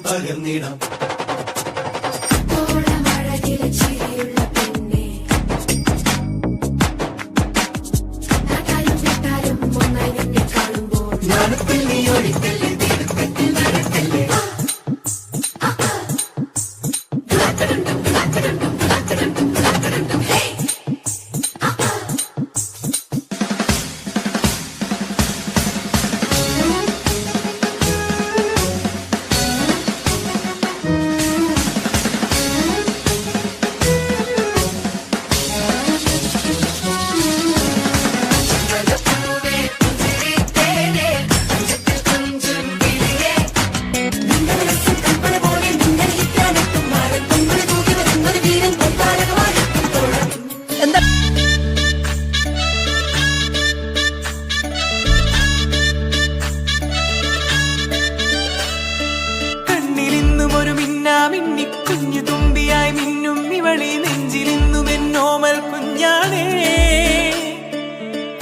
പകർന്നിടാം. ഞാനത്തിൽ നീ ഒഴിക്കല്ലേ തീരത്തിൽ നടക്കല്ലേ. കുഞ്ഞു തുമ്പിയായി മിന്നും ഇവളി നെഞ്ചിലിന്നും എന്നോമൽ കുഞ്ഞാണേ.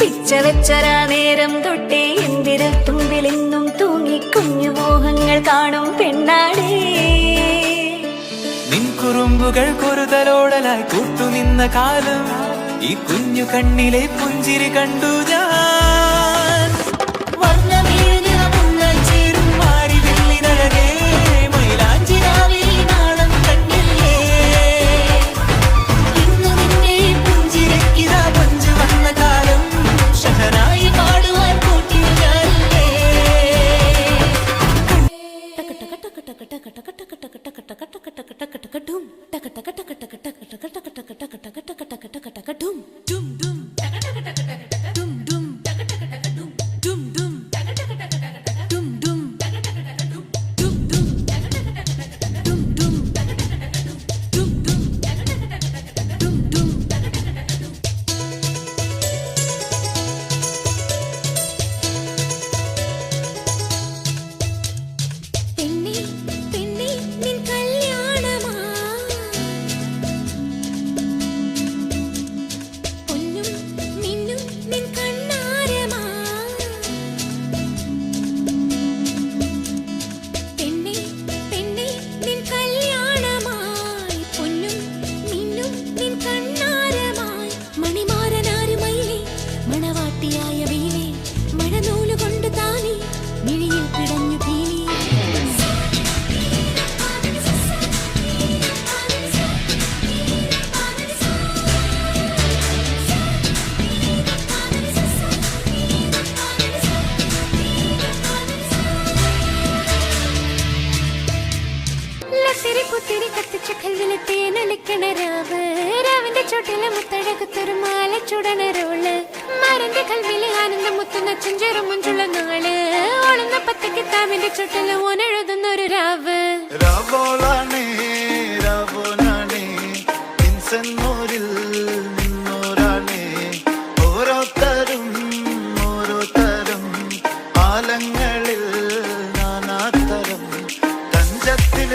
പിച്ച വെച്ചരാ നേരം തൊട്ടേ എന്തിരൽ തുമ്പിലെന്നും തൂങ്ങി കുഞ്ഞു മോഹങ്ങൾ കാണും പെണ്ണാടേ. നിൻ കുറുമ്പുകൾ കുറുതലോടലായി കൂട്ടുനിന്ന കാലം ഈ കുഞ്ഞു കണ്ണിലെ പുഞ്ചിരി കണ്ടു ഞാൻ. ചേരും മാറി വെള്ളിനഴകേ മൈലാഞ്ചിരാവി നാളം കണ്ടില്ലേ. ഇന്ന് നിന്നെ പുഞ്ചിരക്കിതാ പഞ്ചു വന്ന കാലം ഷഹനായി പാടുവാൻ കൂട്ടിയ ഞാനില്ലേ. രാവിന്റെ ചോട്ടിലെ മുത്തഴകത്തൊരു മാല ചുടനരോള് മരന്റെ കൽവിലെ ആനന്ദം മുത്തുന്ന ചെഞ്ചേറും മുഞ്ചുള്ള നാള് ഓളുന്ന പത്തക്ക് താവിന്റെ ചുട്ടില് ഓനെഴുതുന്നൊരു രാവ്. രാവോളാണേ രാവോനാണേ ഇൻസൻ മോരിൽ